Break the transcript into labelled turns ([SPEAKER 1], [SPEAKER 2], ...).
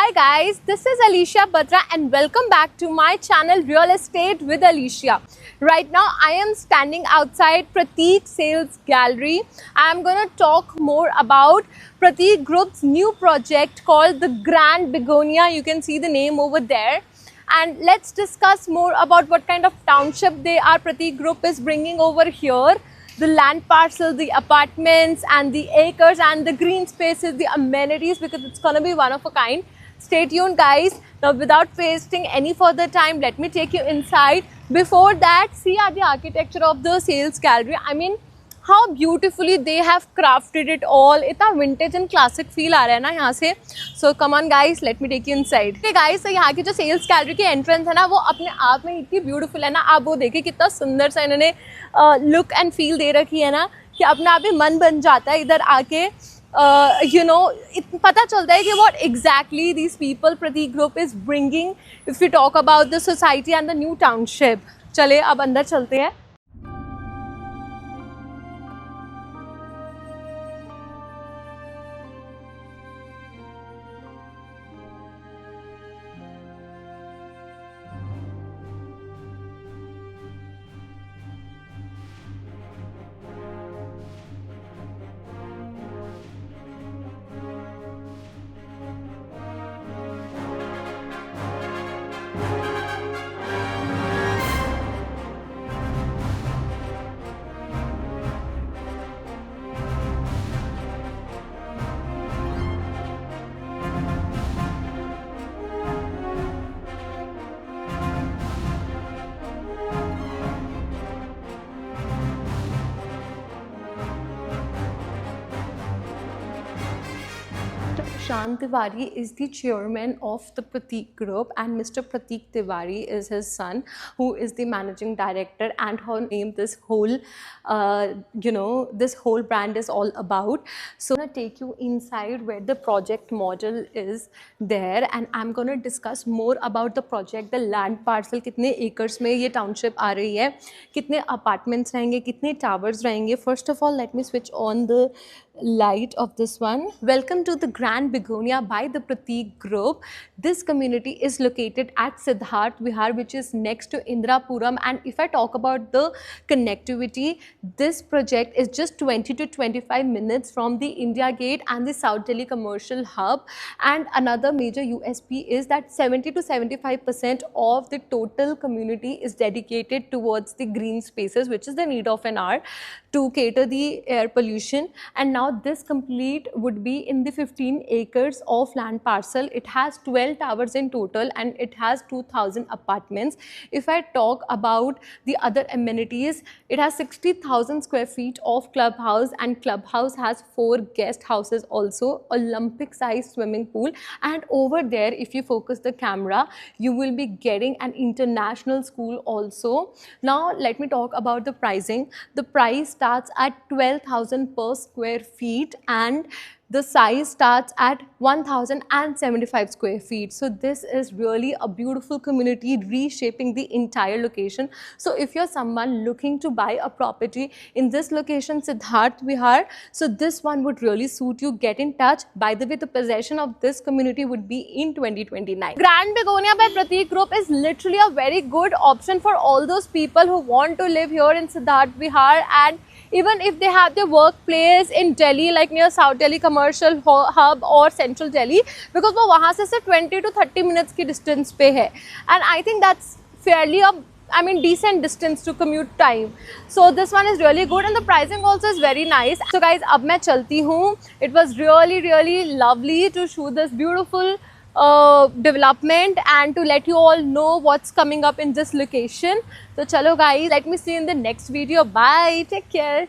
[SPEAKER 1] Hi guys, this is Alicia Batra and welcome back to my channel Real Estate with Alicia. Right now I am standing outside Prateek Sales Gallery. I am going to talk more about Prateek Group's new project called the Grand Begonia. You can see the name over there. And let's discuss more about what kind of township Prateek Group is bringing over here. The land parcel, the apartments and the acres and the green spaces, the amenities, because it's going to be one of a kind. Stay tuned guys. Now without wasting any further time, let me take you inside. Before that, see at the architecture of the sales gallery. I mean, how beautifully they have crafted it all. इतना vintage and classic feel आ रहा है ना यहाँ से. So come on guys, let me take you inside. Okay guys, so यहाँ की जो sales gallery की entrance है ना, वो अपने आप में इतनी beautiful है ना. आप वो देखिए कितना सुंदर सा इन्होंने look and feel दे रखी है ना, कि अपने आप ही मन बन जाता है इधर आके. You know, पता चलता है कि what exactly these people Prateek Group is bringing if we talk about the society and the new township. चले अब अंदर चलते हैं. Shant Tiwari is the chairman of the Prateek Group and Mr. Prateek Tiwari is his son, who is the managing director and who named this whole, this whole brand is all about. So I'm going to take you inside where the project model is there and I'm going to discuss more about the project, the land parcel, कितने acres में ये township आ रही है, कितने apartments रहेंगे, कितने towers रहेंगे. First of all, let me switch on the light of this one. Welcome to the Grand Begonia by the Prateek Group. This community is located at Siddharth Vihar, which is next to Indirapuram. And if I talk about the connectivity, this project is just 20 to 25 minutes from the India Gate and the South Delhi Commercial Hub. And another major USP is that 70 to 75% of the total community is dedicated towards the green spaces, which is the need of an hour to cater the air pollution. And now this complete would be in the 15 acres of land parcel. It has 12 towers in total and it has 2,000 apartments. If I talk about the other amenities, it has 60,000 square feet of clubhouse and clubhouse has 4 guest houses also, Olympic size swimming pool, and over there if you focus the camera you will be getting an international school also. Now let me talk about the pricing. The price starts at 12,000 per square feet and the size starts at 1,075 square feet. So this is really a beautiful community reshaping the entire location. So if you're someone looking to buy a property in this location, Siddharth Vihar, so this one would really suit you. Get in touch. By the way, the possession of this community would be in 2029. Grand Begonia by Prateek Group is literally a very good option for all those people who want to live here in Siddharth Vihar, and even if they have their workplace in Delhi, like near South Delhi Commercial Hub or Central Delhi, because वो वहाँ से 20 to 30 minutes की distance पे है, and I think that's fairly decent distance to commute time. So this one is really good and the pricing also is very nice. So guys, अब मैं चलती हूँ. It was really lovely to shoot this beautiful development and to let you all know what's coming up in this location. So chalo guys, let me see you in the next video. Bye, take care.